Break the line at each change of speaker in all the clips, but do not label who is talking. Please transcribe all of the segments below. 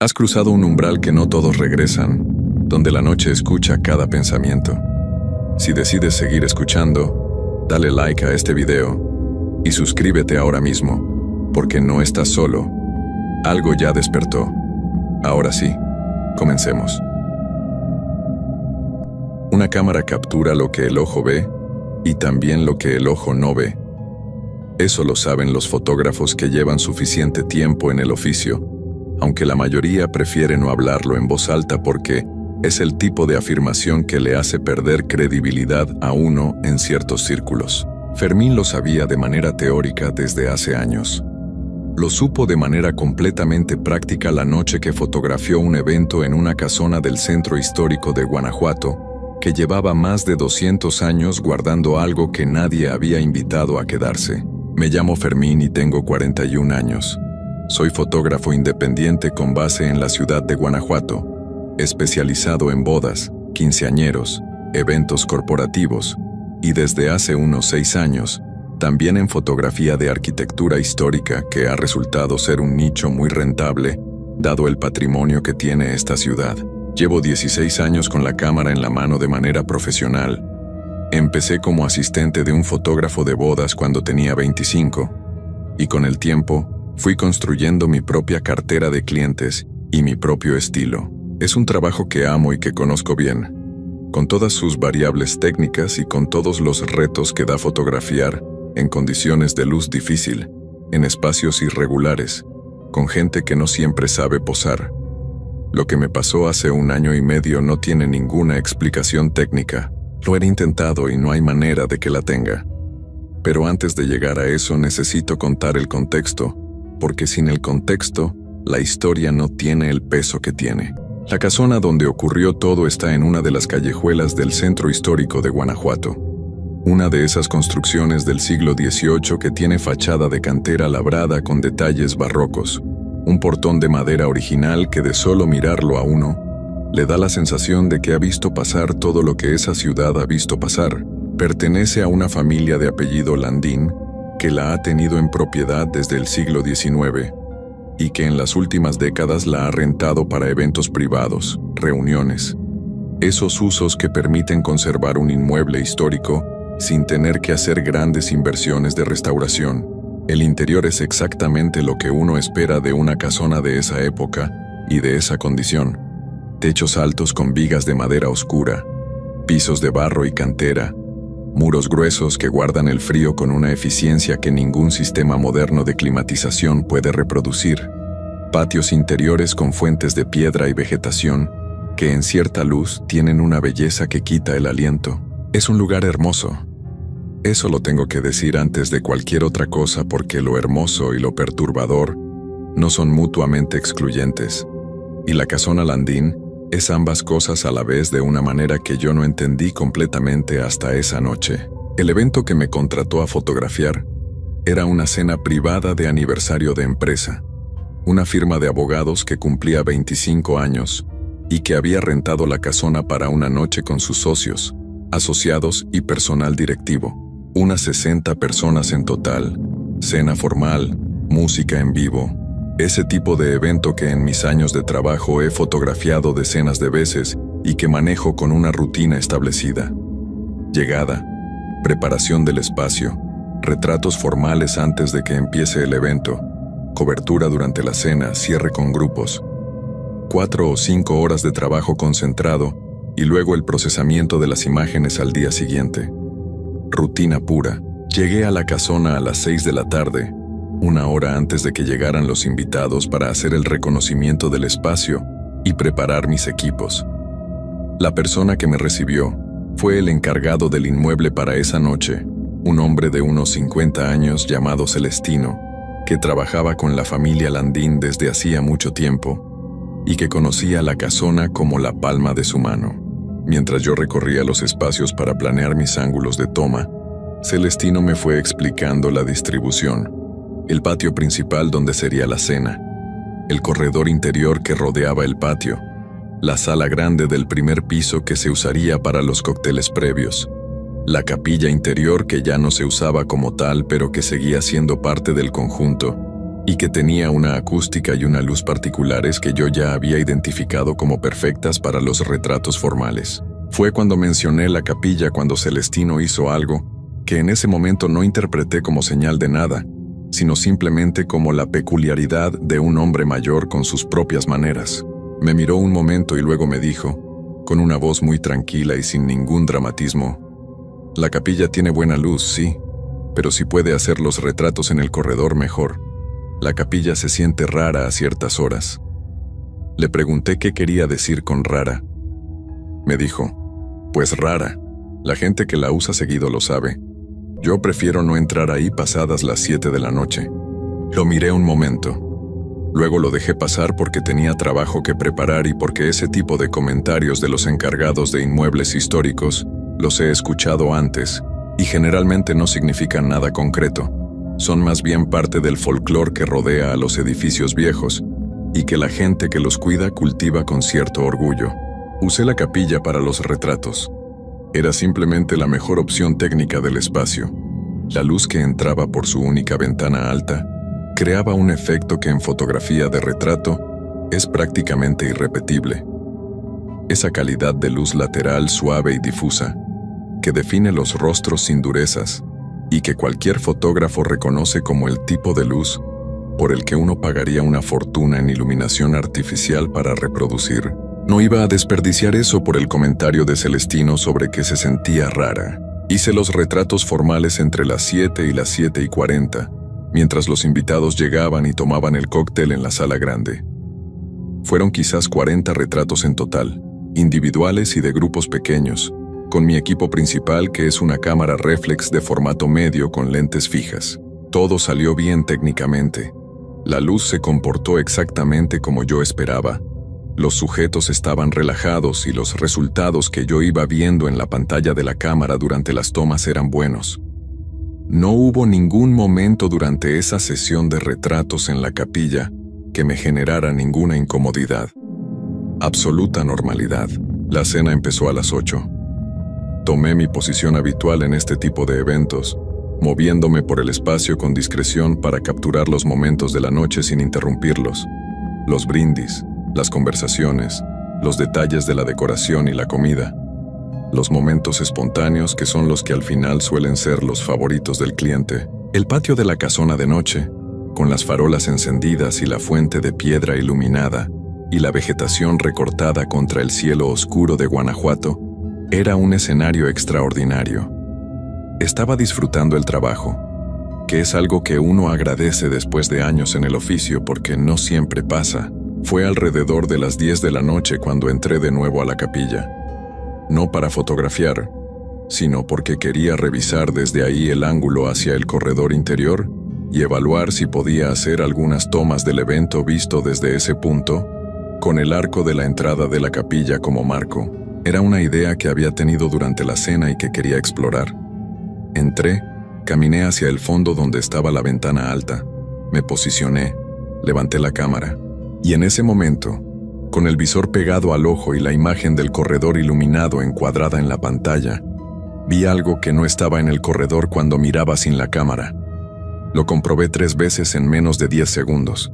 Has cruzado un umbral que no todos regresan, donde la noche escucha cada pensamiento. Si decides seguir escuchando, dale like a este video y suscríbete ahora mismo, porque no estás solo. Algo ya despertó. Ahora sí, comencemos. Una cámara captura lo que el ojo ve y también lo que el ojo no ve. Eso lo saben los fotógrafos que llevan suficiente tiempo en el oficio, aunque la mayoría prefiere no hablarlo en voz alta porque es el tipo de afirmación que le hace perder credibilidad a uno en ciertos círculos. Fermín lo sabía de manera teórica desde hace años. Lo supo de manera completamente práctica la noche que fotografió un evento en una casona del centro histórico de Guanajuato, que llevaba más de 200 años guardando algo que nadie había invitado a quedarse. Me llamo Fermín y tengo 41 años. Soy fotógrafo independiente con base en la ciudad de Guanajuato, especializado en bodas, quinceañeros, eventos corporativos y desde hace unos 6 años, también en fotografía de arquitectura histórica que ha resultado ser un nicho muy rentable, dado el patrimonio que tiene esta ciudad. Llevo 16 años con la cámara en la mano de manera profesional. Empecé como asistente de un fotógrafo de bodas cuando tenía 25, y con el tiempo, fui construyendo mi propia cartera de clientes y mi propio estilo. Es un trabajo que amo y que conozco bien, con todas sus variables técnicas y con todos los retos que da fotografiar en condiciones de luz difícil, en espacios irregulares, con gente que no siempre sabe posar. Lo que me pasó hace 1 año y medio no tiene ninguna explicación técnica. Lo he intentado y no hay manera de que la tenga. Pero antes de llegar a eso necesito contar el contexto, porque sin el contexto, la historia no tiene el peso que tiene. La casona donde ocurrió todo está en una de las callejuelas del centro histórico de Guanajuato. Una de esas construcciones del siglo XVIII que tiene fachada de cantera labrada con detalles barrocos. Un portón de madera original que de solo mirarlo a uno, le da la sensación de que ha visto pasar todo lo que esa ciudad ha visto pasar. Pertenece a una familia de apellido Landín, que la ha tenido en propiedad desde el siglo XIX y que en las últimas décadas la ha rentado para eventos privados, reuniones. Esos usos que permiten conservar un inmueble histórico sin tener que hacer grandes inversiones de restauración. El interior es exactamente lo que uno espera de una casona de esa época y de esa condición. Techos altos con vigas de madera oscura, pisos de barro y cantera, muros gruesos que guardan el frío con una eficiencia que ningún sistema moderno de climatización puede reproducir. Patios interiores con fuentes de piedra y vegetación que en cierta luz tienen una belleza que quita el aliento. Es un lugar hermoso. Eso lo tengo que decir antes de cualquier otra cosa porque lo hermoso y lo perturbador no son mutuamente excluyentes. Y la casona Landín es ambas cosas a la vez de una manera que yo no entendí completamente hasta esa noche. El evento que me contrató a fotografiar era una cena privada de aniversario de empresa, una firma de abogados que cumplía 25 años y que había rentado la casona para una noche con sus socios, asociados y personal directivo. Unas 60 personas en total, cena formal, música en vivo. Ese tipo de evento que en mis años de trabajo he fotografiado decenas de veces y que manejo con una rutina establecida. Llegada, preparación del espacio, retratos formales antes de que empiece el evento, cobertura durante la cena, cierre con grupos, 4 o 5 horas de trabajo concentrado y luego el procesamiento de las imágenes al día siguiente. Rutina pura. Llegué a la casona a las 6 de la tarde, 1 hora antes de que llegaran los invitados para hacer el reconocimiento del espacio y preparar mis equipos. La persona que me recibió fue el encargado del inmueble para esa noche, un hombre de unos 50 años llamado Celestino, que trabajaba con la familia Landín desde hacía mucho tiempo y que conocía la casona como la palma de su mano. Mientras yo recorría los espacios para planear mis ángulos de toma, Celestino me fue explicando la distribución. El patio principal donde sería la cena, el corredor interior que rodeaba el patio, la sala grande del primer piso que se usaría para los cócteles previos, la capilla interior que ya no se usaba como tal pero que seguía siendo parte del conjunto, y que tenía una acústica y una luz particulares que yo ya había identificado como perfectas para los retratos formales. Fue cuando mencioné la capilla cuando Celestino hizo algo que en ese momento no interpreté como señal de nada, sino simplemente como la peculiaridad de un hombre mayor con sus propias maneras. Me miró un momento y luego me dijo, con una voz muy tranquila y sin ningún dramatismo: «La capilla tiene buena luz, sí, pero si puede hacer los retratos en el corredor, mejor. La capilla se siente rara a ciertas horas». Le pregunté qué quería decir con rara. Me dijo, «Pues rara. La gente que la usa seguido lo sabe. Yo prefiero no entrar ahí pasadas las 7 de la noche». Lo miré un momento. Luego lo dejé pasar porque tenía trabajo que preparar y porque ese tipo de comentarios de los encargados de inmuebles históricos los he escuchado antes y generalmente no significan nada concreto. Son más bien parte del folclore que rodea a los edificios viejos y que la gente que los cuida cultiva con cierto orgullo. Usé la capilla para los retratos. Era simplemente la mejor opción técnica del espacio. La luz que entraba por su única ventana alta creaba un efecto que en fotografía de retrato es prácticamente irrepetible. Esa calidad de luz lateral suave y difusa, que define los rostros sin durezas y que cualquier fotógrafo reconoce como el tipo de luz por el que uno pagaría una fortuna en iluminación artificial para reproducir. No iba a desperdiciar eso por el comentario de Celestino sobre que se sentía rara. Hice los retratos formales entre las 7 y las 7:40, mientras los invitados llegaban y tomaban el cóctel en la sala grande. Fueron quizás 40 retratos en total, individuales y de grupos pequeños, con mi equipo principal, que es una cámara reflex de formato medio con lentes fijas. Todo salió bien técnicamente. La luz se comportó exactamente como yo esperaba. Los sujetos estaban relajados y los resultados que yo iba viendo en la pantalla de la cámara durante las tomas eran buenos. No hubo ningún momento durante esa sesión de retratos en la capilla que me generara ninguna incomodidad. Absoluta normalidad. La cena empezó a las 8. Tomé mi posición habitual en este tipo de eventos, moviéndome por el espacio con discreción para capturar los momentos de la noche sin interrumpirlos. Los brindis, las conversaciones, los detalles de la decoración y la comida. Los momentos espontáneos que son los que al final suelen ser los favoritos del cliente. El patio de la casona de noche, con las farolas encendidas y la fuente de piedra iluminada, y la vegetación recortada contra el cielo oscuro de Guanajuato, era un escenario extraordinario. Estaba disfrutando el trabajo, que es algo que uno agradece después de años en el oficio porque no siempre pasa. Fue alrededor de las 10 de la noche cuando entré de nuevo a la capilla. No para fotografiar, sino porque quería revisar desde ahí el ángulo hacia el corredor interior y evaluar si podía hacer algunas tomas del evento visto desde ese punto, con el arco de la entrada de la capilla como marco. Era una idea que había tenido durante la cena y que quería explorar. Entré, caminé hacia el fondo donde estaba la ventana alta, me posicioné, levanté la cámara, y en ese momento, con el visor pegado al ojo y la imagen del corredor iluminado encuadrada en la pantalla, vi algo que no estaba en el corredor cuando miraba sin la cámara. Lo comprobé 3 veces en menos de 10 segundos.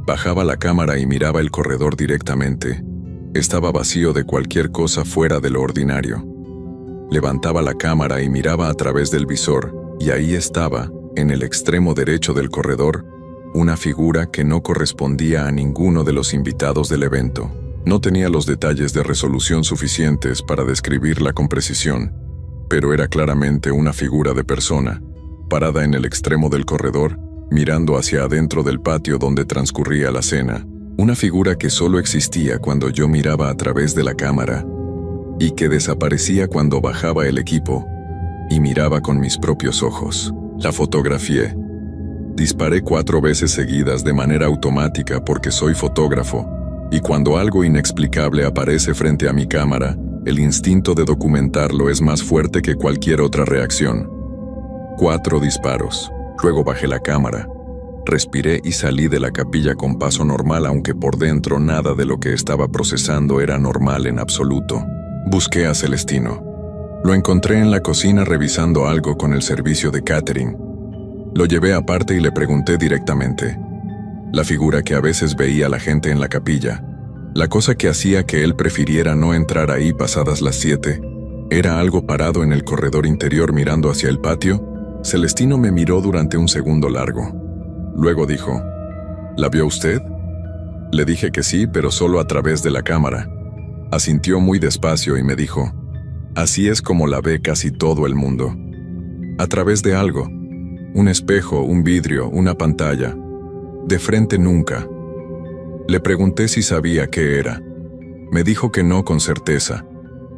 Bajaba la cámara y miraba el corredor directamente. Estaba vacío de cualquier cosa fuera de lo ordinario. Levantaba la cámara y miraba a través del visor, y ahí estaba, en el extremo derecho del corredor, una figura que no correspondía a ninguno de los invitados del evento. No tenía los detalles de resolución suficientes para describirla con precisión, pero era claramente una figura de persona, parada en el extremo del corredor, mirando hacia adentro del patio donde transcurría la cena. Una figura que solo existía cuando yo miraba a través de la cámara, y que desaparecía cuando bajaba el equipo y miraba con mis propios ojos. La fotografié. Disparé 4 veces seguidas de manera automática porque soy fotógrafo, y cuando algo inexplicable aparece frente a mi cámara, el instinto de documentarlo es más fuerte que cualquier otra reacción. 4 disparos. Luego bajé la cámara. Respiré y salí de la capilla con paso normal, aunque por dentro nada de lo que estaba procesando era normal en absoluto. Busqué a Celestino. Lo encontré en la cocina revisando algo con el servicio de catering. Lo llevé aparte y le pregunté directamente, la figura que a veces veía a la gente en la capilla, la cosa que hacía que él prefiriera no entrar ahí pasadas las 7, era algo parado en el corredor interior mirando hacia el patio. Celestino me miró durante un segundo largo. Luego dijo, ¿la vio usted? Le dije que sí, pero solo a través de la cámara. Asintió muy despacio y me dijo, así es como la ve casi todo el mundo. A través de algo. Un espejo, un vidrio, una pantalla. De frente nunca. Le pregunté si sabía qué era. Me dijo que no con certeza,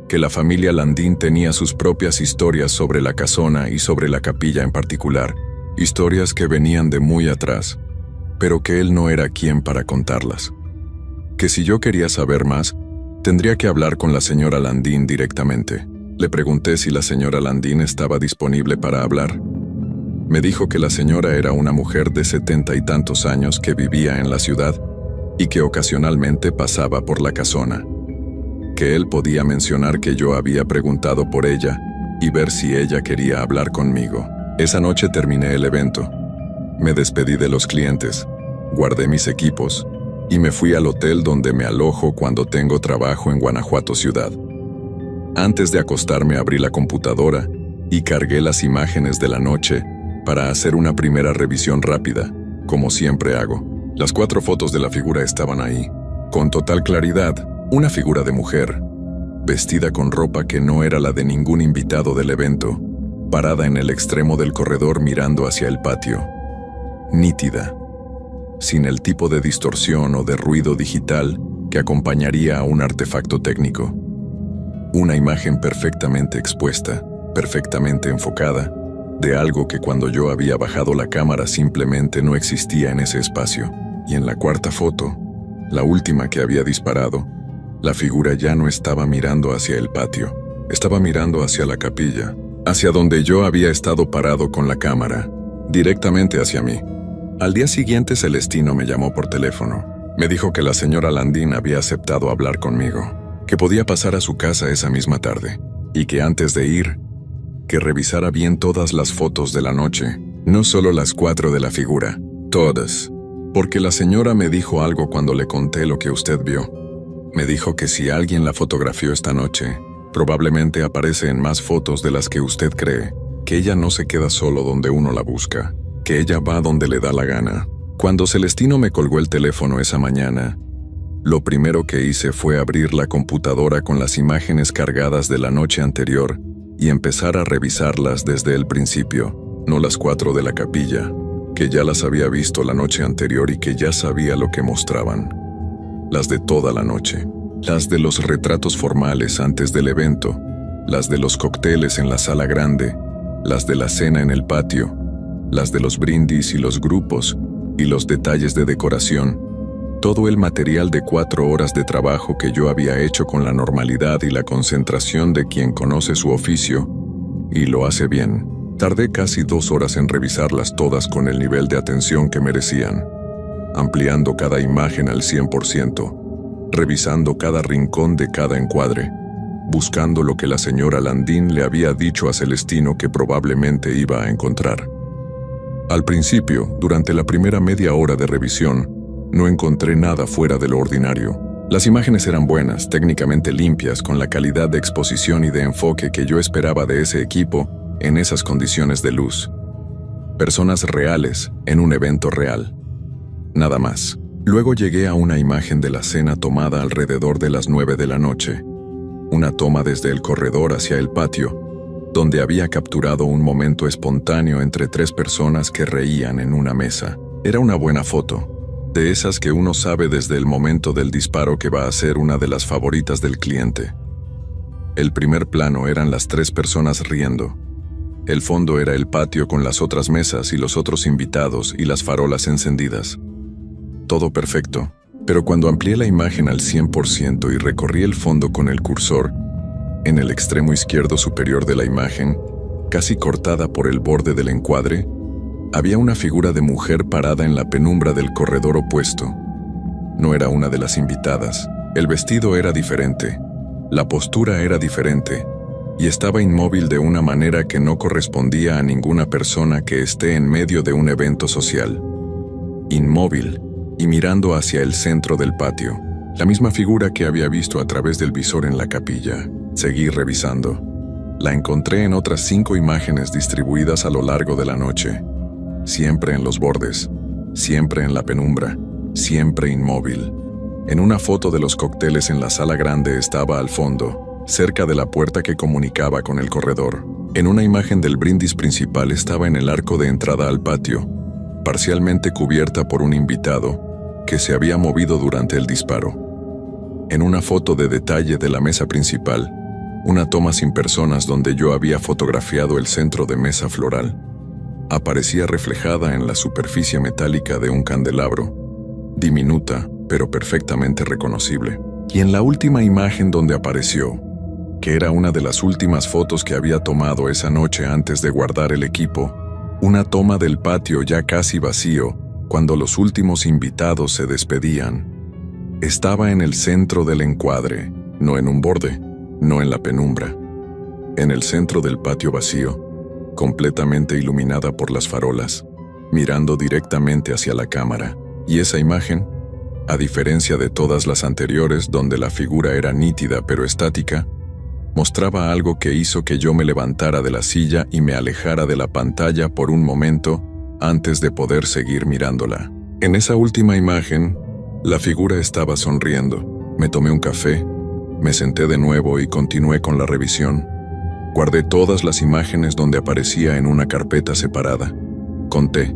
que la familia Landín tenía sus propias historias sobre la casona y sobre la capilla en particular, historias que venían de muy atrás, pero que él no era quien para contarlas. Que si yo quería saber más, tendría que hablar con la señora Landín directamente. Le pregunté si la señora Landín estaba disponible para hablar. Me dijo que la señora era una mujer de 70 y tantos años que vivía en la ciudad y que ocasionalmente pasaba por la casona. Que él podía mencionar que yo había preguntado por ella y ver si ella quería hablar conmigo. Esa noche terminé el evento. Me despedí de los clientes, guardé mis equipos y me fui al hotel donde me alojo cuando tengo trabajo en Guanajuato ciudad. Antes de acostarme abrí la computadora y cargué las imágenes de la noche para hacer una primera revisión rápida, como siempre hago. Las 4 fotos de la figura estaban ahí, con total claridad, una figura de mujer, vestida con ropa que no era la de ningún invitado del evento, parada en el extremo del corredor mirando hacia el patio. Nítida, sin el tipo de distorsión o de ruido digital que acompañaría a un artefacto técnico. Una imagen perfectamente expuesta, perfectamente enfocada, de algo que cuando yo había bajado la cámara simplemente no existía en ese espacio. Y en la 4ª foto, la última que había disparado, la figura ya no estaba mirando hacia el patio, estaba mirando hacia la capilla, hacia donde yo había estado parado con la cámara, directamente hacia mí. Al día siguiente Celestino me llamó por teléfono. Me dijo que la señora Landín había aceptado hablar conmigo, que podía pasar a su casa esa misma tarde, y que antes de ir, que revisara bien todas las fotos de la noche, no solo las 4 de la figura, todas. Porque la señora me dijo algo cuando le conté lo que usted vio. Me dijo que si alguien la fotografió esta noche, probablemente aparece en más fotos de las que usted cree, que ella no se queda solo donde uno la busca, que ella va donde le da la gana. Cuando Celestino me colgó el teléfono esa mañana, lo primero que hice fue abrir la computadora con las imágenes cargadas de la noche anterior y empezar a revisarlas desde el principio, no las 4 de la capilla, que ya las había visto la noche anterior y que ya sabía lo que mostraban. Las de toda la noche, las de los retratos formales antes del evento, las de los cócteles en la sala grande, las de la cena en el patio, las de los brindis y los grupos, y los detalles de decoración, todo el material de 4 horas de trabajo que yo había hecho con la normalidad y la concentración de quien conoce su oficio, y lo hace bien. Tardé casi 2 horas en revisarlas todas con el nivel de atención que merecían, ampliando cada imagen al 100%, revisando cada rincón de cada encuadre, buscando lo que la señora Landín le había dicho a Celestino que probablemente iba a encontrar. Al principio, durante la primera media hora de revisión, no encontré nada fuera de lo ordinario. Las imágenes eran buenas, técnicamente limpias, con la calidad de exposición y de enfoque que yo esperaba de ese equipo en esas condiciones de luz. Personas reales en un evento real. Nada más. Luego llegué a una imagen de la cena tomada alrededor de las 9 de la noche. Una toma desde el corredor hacia el patio, donde había capturado un momento espontáneo entre 3 personas que reían en una mesa. Era una buena foto, de esas que uno sabe desde el momento del disparo que va a ser una de las favoritas del cliente. El primer plano eran las 3 personas riendo. El fondo era el patio con las otras mesas y los otros invitados y las farolas encendidas. Todo perfecto, pero cuando amplié la imagen al 100% y recorrí el fondo con el cursor, en el extremo izquierdo superior de la imagen, casi cortada por el borde del encuadre, había una figura de mujer parada en la penumbra del corredor opuesto. No era una de las invitadas. El vestido era diferente, la postura era diferente, y estaba inmóvil de una manera que no correspondía a ninguna persona que esté en medio de un evento social. Inmóvil, y mirando hacia el centro del patio. La misma figura que había visto a través del visor en la capilla. Seguí revisando. La encontré en otras 5 imágenes distribuidas a lo largo de la noche. Siempre en los bordes, siempre en la penumbra, siempre inmóvil. En una foto de los cócteles en la sala grande estaba al fondo, cerca de la puerta que comunicaba con el corredor. En una imagen del brindis principal estaba en el arco de entrada al patio, parcialmente cubierta por un invitado que se había movido durante el disparo. En una foto de detalle de la mesa principal, una toma sin personas donde yo había fotografiado el centro de mesa floral, aparecía reflejada en la superficie metálica de un candelabro, diminuta pero perfectamente reconocible. Y en la última imagen donde apareció, que era una de las últimas fotos que había tomado esa noche antes de guardar el equipo, una toma del patio ya casi vacío, cuando los últimos invitados se despedían. Estaba en el centro del encuadre, no en un borde, no en la penumbra. En el centro del patio vacío, completamente iluminada por las farolas, mirando directamente hacia la cámara. Y esa imagen, a diferencia de todas las anteriores donde la figura era nítida pero estática, mostraba algo que hizo que yo me levantara de la silla y me alejara de la pantalla por un momento antes de poder seguir mirándola. En esa última imagen, la figura estaba sonriendo. Me tomé un café, me senté de nuevo y continué con la revisión. Guardé todas las imágenes donde aparecía en una carpeta separada. Conté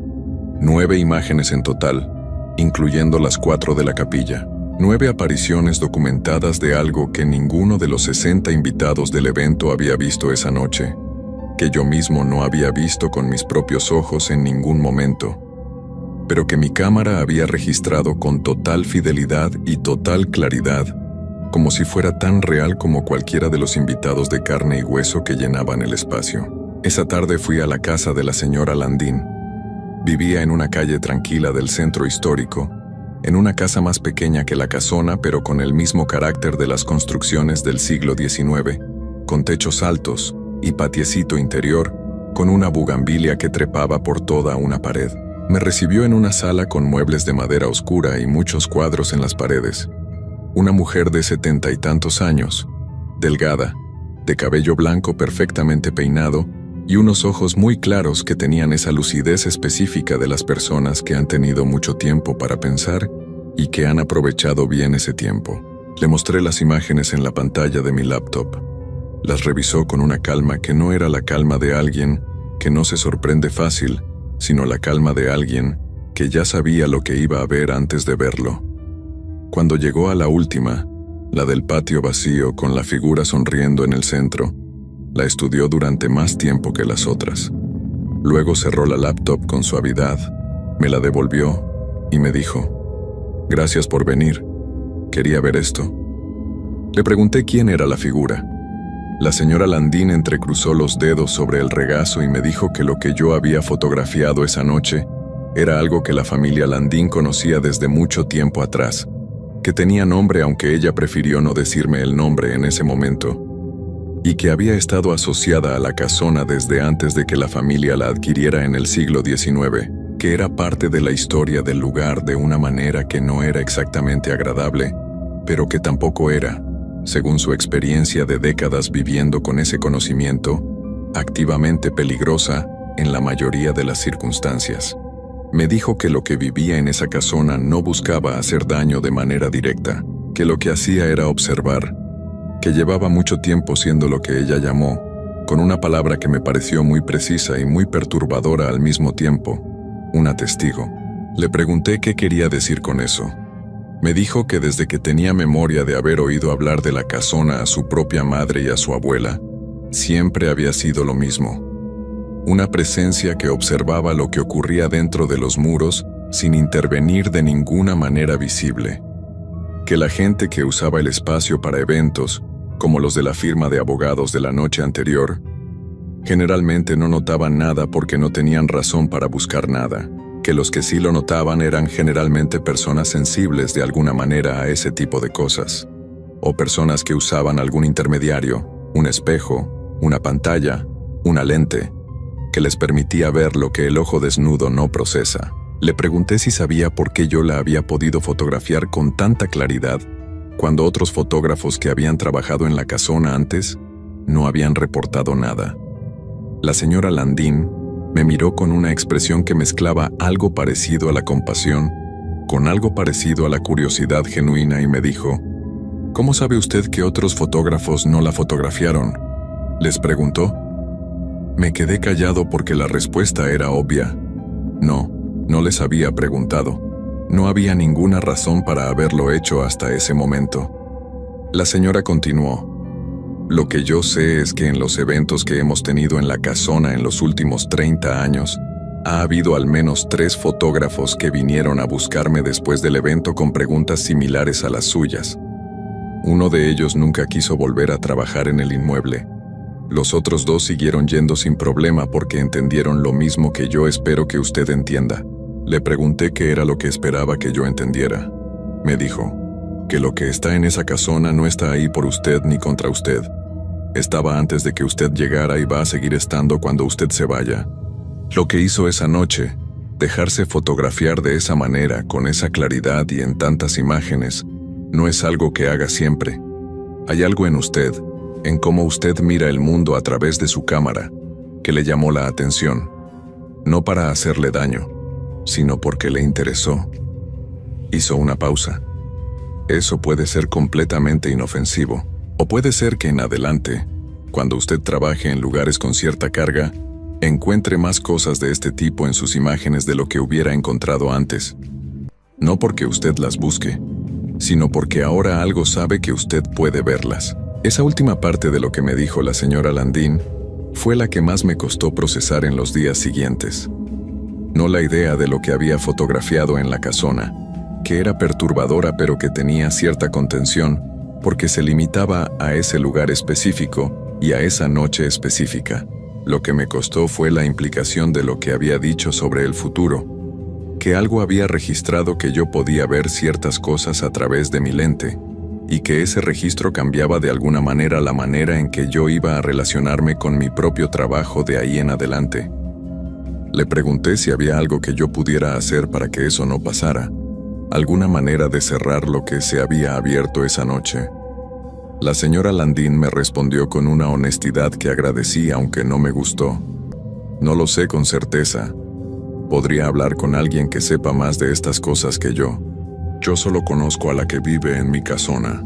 9 imágenes en total, incluyendo las 4 de la capilla. 9 apariciones documentadas de algo que ninguno de los 60 invitados del evento había visto esa noche, que yo mismo no había visto con mis propios ojos en ningún momento, pero que mi cámara había registrado con total fidelidad y total claridad, como si fuera tan real como cualquiera de los invitados de carne y hueso que llenaban el espacio. Esa tarde fui a la casa de la señora Landín. Vivía en una calle tranquila del centro histórico, en una casa más pequeña que la casona, pero con el mismo carácter de las construcciones del siglo XIX, con techos altos y patiecito interior, con una bugambilia que trepaba por toda una pared. Me recibió en una sala con muebles de madera oscura y muchos cuadros en las paredes. Una mujer de 70 y tantos años, delgada, de cabello blanco perfectamente peinado y unos ojos muy claros que tenían esa lucidez específica de las personas que han tenido mucho tiempo para pensar y que han aprovechado bien ese tiempo. Le mostré las imágenes en la pantalla de mi laptop. Las revisó con una calma que no era la calma de alguien que no se sorprende fácil, sino la calma de alguien que ya sabía lo que iba a ver antes de verlo. Cuando llegó a la última, la del patio vacío con la figura sonriendo en el centro, la estudió durante más tiempo que las otras. Luego cerró la laptop con suavidad, me la devolvió y me dijo: «Gracias por venir. Quería ver esto». Le pregunté quién era la figura. La señora Landín entrecruzó los dedos sobre el regazo y me dijo que lo que yo había fotografiado esa noche era algo que la familia Landín conocía desde mucho tiempo atrás, que tenía nombre aunque ella prefirió no decirme el nombre en ese momento, y que había estado asociada a la casona desde antes de que la familia la adquiriera en el siglo XIX, que era parte de la historia del lugar de una manera que no era exactamente agradable, pero que tampoco era, según su experiencia de décadas viviendo con ese conocimiento, activamente peligrosa en la mayoría de las circunstancias. Me dijo que lo que vivía en esa casona no buscaba hacer daño de manera directa, que lo que hacía era observar, que llevaba mucho tiempo siendo lo que ella llamó, con una palabra que me pareció muy precisa y muy perturbadora al mismo tiempo, una testigo. Le pregunté qué quería decir con eso. Me dijo que desde que tenía memoria de haber oído hablar de la casona a su propia madre y a su abuela, siempre había sido lo mismo. Una presencia que observaba lo que ocurría dentro de los muros sin intervenir de ninguna manera visible. Que la gente que usaba el espacio para eventos, como los de la firma de abogados de la noche anterior, generalmente no notaban nada porque no tenían razón para buscar nada, que los que sí lo notaban eran generalmente personas sensibles de alguna manera a ese tipo de cosas, o personas que usaban algún intermediario, un espejo, una pantalla, una lente, que les permitía ver lo que el ojo desnudo no procesa. Le pregunté si sabía por qué yo la había podido fotografiar con tanta claridad cuando otros fotógrafos que habían trabajado en la casona antes no habían reportado nada. La señora Landín me miró con una expresión que mezclaba algo parecido a la compasión con algo parecido a la curiosidad genuina y me dijo: ¿Cómo sabe usted que otros fotógrafos no la fotografiaron?, les preguntó. Me quedé callado porque la respuesta era obvia. No les había preguntado. No había ninguna razón para haberlo hecho hasta ese momento. La señora continuó: Lo que yo sé es que en los eventos que hemos tenido en la casona en los últimos 30 años, ha habido al menos 3 fotógrafos que vinieron a buscarme después del evento con preguntas similares a las suyas. Uno de ellos nunca quiso volver a trabajar en el inmueble. Los otros 2 siguieron yendo sin problema porque entendieron lo mismo que yo espero que usted entienda. Le pregunté qué era lo que esperaba que yo entendiera. Me dijo que lo que está en esa casona no está ahí por usted ni contra usted. Estaba antes de que usted llegara y va a seguir estando cuando usted se vaya. Lo que hizo esa noche, dejarse fotografiar de esa manera, con esa claridad y en tantas imágenes, no es algo que haga siempre. Hay algo en usted, en cómo usted mira el mundo a través de su cámara, que le llamó la atención. No para hacerle daño, sino porque le interesó. Hizo una pausa. Eso puede ser completamente inofensivo, o puede ser que en adelante, cuando usted trabaje en lugares con cierta carga, encuentre más cosas de este tipo en sus imágenes de lo que hubiera encontrado antes. No porque usted las busque, sino porque ahora algo sabe que usted puede verlas. Esa última parte de lo que me dijo la señora Landín fue la que más me costó procesar en los días siguientes. No la idea de lo que había fotografiado en la casona, que era perturbadora pero que tenía cierta contención porque se limitaba a ese lugar específico y a esa noche específica. Lo que me costó fue la implicación de lo que había dicho sobre el futuro, que algo había registrado que yo podía ver ciertas cosas a través de mi lente, y que ese registro cambiaba de alguna manera la manera en que yo iba a relacionarme con mi propio trabajo de ahí en adelante. Le pregunté si había algo que yo pudiera hacer para que eso no pasara, alguna manera de cerrar lo que se había abierto esa noche. La señora Landín me respondió con una honestidad que agradecí aunque no me gustó. No lo sé con certeza. Podría hablar con alguien que sepa más de estas cosas que yo. Yo solo conozco a la que vive en mi casona.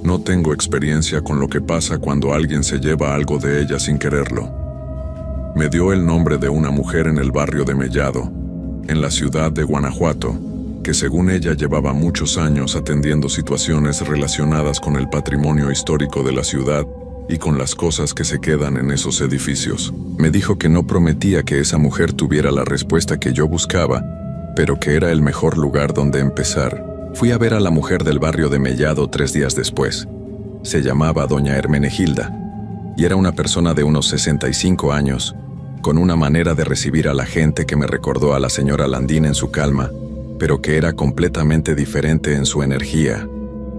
No tengo experiencia con lo que pasa cuando alguien se lleva algo de ella sin quererlo. Me dio el nombre de una mujer en el barrio de Mellado, en la ciudad de Guanajuato, que según ella llevaba muchos años atendiendo situaciones relacionadas con el patrimonio histórico de la ciudad y con las cosas que se quedan en esos edificios. Me dijo que no prometía que esa mujer tuviera la respuesta que yo buscaba, pero que era el mejor lugar donde empezar. Fui a ver a la mujer del barrio de Mellado 3 días después. Se llamaba doña Hermenegilda, y era una persona de unos 65 años, con una manera de recibir a la gente que me recordó a la señora Landín en su calma, pero que era completamente diferente en su energía,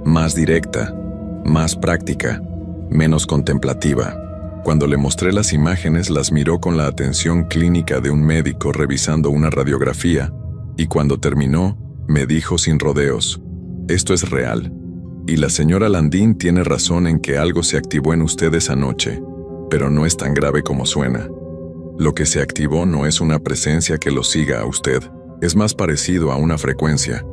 más directa, más práctica, menos contemplativa. Cuando le mostré las imágenes, las miró con la atención clínica de un médico revisando una radiografía, y cuando terminó, me dijo sin rodeos: esto es real, y la señora Landín tiene razón en que algo se activó en usted esa noche, pero no es tan grave como suena. Lo que se activó no es una presencia que lo siga a usted, es más parecido a una frecuencia,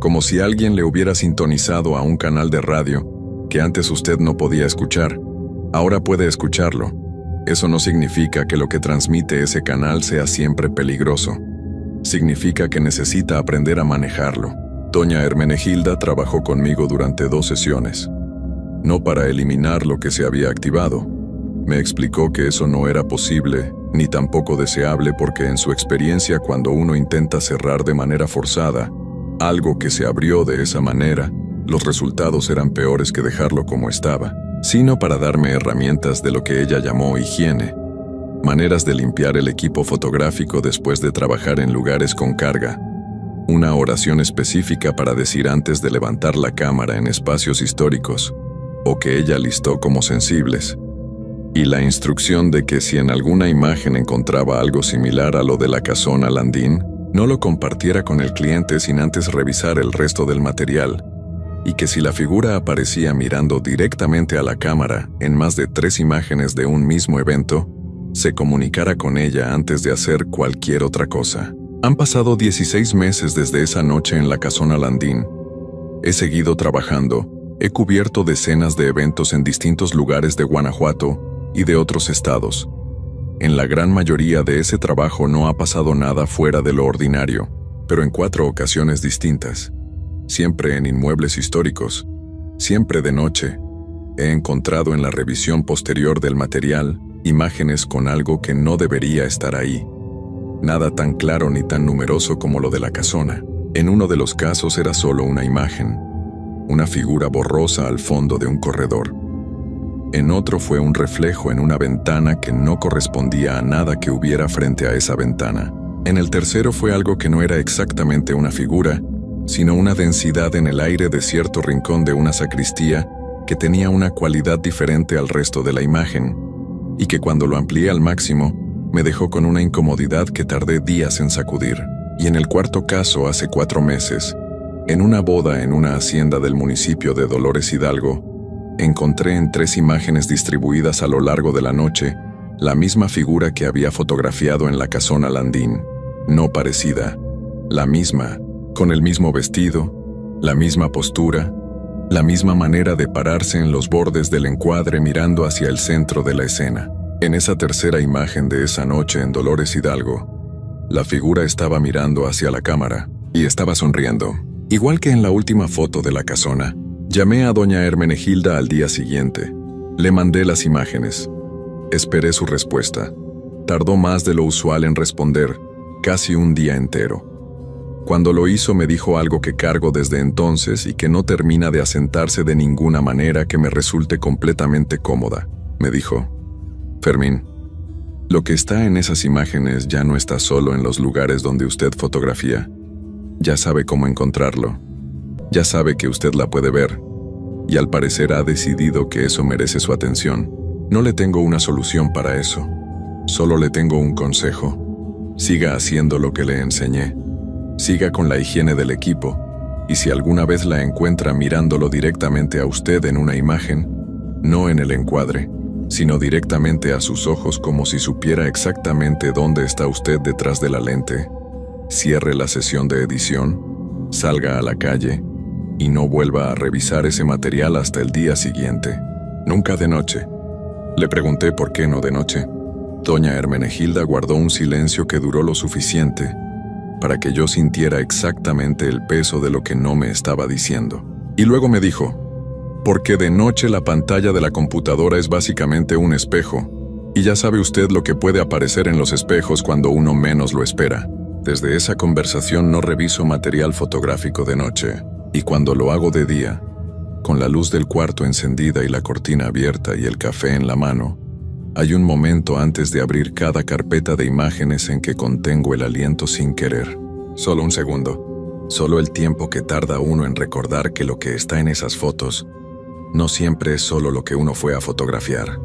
como si alguien le hubiera sintonizado a un canal de radio que antes usted no podía escuchar. Ahora puede escucharlo. Eso no significa que lo que transmite ese canal sea siempre peligroso. Significa que necesita aprender a manejarlo. Doña Hermenegilda trabajó conmigo durante 2 sesiones. No para eliminar lo que se había activado. Me explicó que eso no era posible, ni tampoco deseable, porque en su experiencia, cuando uno intenta cerrar de manera forzada algo que se abrió de esa manera, los resultados eran peores que dejarlo como estaba, sino para darme herramientas de lo que ella llamó higiene, maneras de limpiar el equipo fotográfico después de trabajar en lugares con carga, una oración específica para decir antes de levantar la cámara en espacios históricos, o que ella listó como sensibles, y la instrucción de que si en alguna imagen encontraba algo similar a lo de la casona Landín, no lo compartiera con el cliente sin antes revisar el resto del material, y que si la figura aparecía mirando directamente a la cámara en más de 3 imágenes de un mismo evento, se comunicara con ella antes de hacer cualquier otra cosa. Han pasado 16 meses desde esa noche en la Casona Landín. He seguido trabajando, he cubierto decenas de eventos en distintos lugares de Guanajuato y de otros estados. En la gran mayoría de ese trabajo no ha pasado nada fuera de lo ordinario, pero en 4 ocasiones distintas. Siempre en inmuebles históricos, siempre de noche, he encontrado en la revisión posterior del material imágenes con algo que no debería estar ahí. Nada tan claro ni tan numeroso como lo de la casona. En uno de los casos era solo una imagen, una figura borrosa al fondo de un corredor. En otro fue un reflejo en una ventana que no correspondía a nada que hubiera frente a esa ventana. En el tercero fue algo que no era exactamente una figura, sino una densidad en el aire de cierto rincón de una sacristía que tenía una cualidad diferente al resto de la imagen, y que cuando lo amplié al máximo, me dejó con una incomodidad que tardé días en sacudir. Y en el cuarto caso, hace 4 meses, en una boda en una hacienda del municipio de Dolores Hidalgo, encontré en 3 imágenes distribuidas a lo largo de la noche la misma figura que había fotografiado en la Casona Landín, no parecida, la misma, con el mismo vestido, la misma postura, la misma manera de pararse en los bordes del encuadre mirando hacia el centro de la escena. En esa tercera imagen de esa noche en Dolores Hidalgo, la figura estaba mirando hacia la cámara y estaba sonriendo. Igual que en la última foto de la casona, llamé a doña Hermenegilda al día siguiente. Le mandé las imágenes. Esperé su respuesta. Tardó más de lo usual en responder, casi un día entero. Cuando lo hizo me dijo algo que cargo desde entonces y que no termina de asentarse de ninguna manera que me resulte completamente cómoda. Me dijo: Fermín, lo que está en esas imágenes ya no está solo en los lugares donde usted fotografía. Ya sabe cómo encontrarlo. Ya sabe que usted la puede ver. Y al parecer ha decidido que eso merece su atención. No le tengo una solución para eso. Solo le tengo un consejo. Siga haciendo lo que le enseñé. Siga con la higiene del equipo. Y si alguna vez la encuentra mirándolo directamente a usted en una imagen, no en el encuadre, sino directamente a sus ojos como si supiera exactamente dónde está usted detrás de la lente, cierre la sesión de edición, salga a la calle y no vuelva a revisar ese material hasta el día siguiente. Nunca de noche. Le pregunté por qué no de noche. Doña Hermenegilda guardó un silencio que duró lo suficiente para que yo sintiera exactamente el peso de lo que no me estaba diciendo. Y luego me dijo: porque de noche la pantalla de la computadora es básicamente un espejo, y ya sabe usted lo que puede aparecer en los espejos cuando uno menos lo espera. Desde esa conversación no reviso material fotográfico de noche, y cuando lo hago de día, con la luz del cuarto encendida y la cortina abierta y el café en la mano, hay un momento antes de abrir cada carpeta de imágenes en que contengo el aliento sin querer. Solo un segundo. Solo el tiempo que tarda uno en recordar que lo que está en esas fotos no siempre es solo lo que uno fue a fotografiar.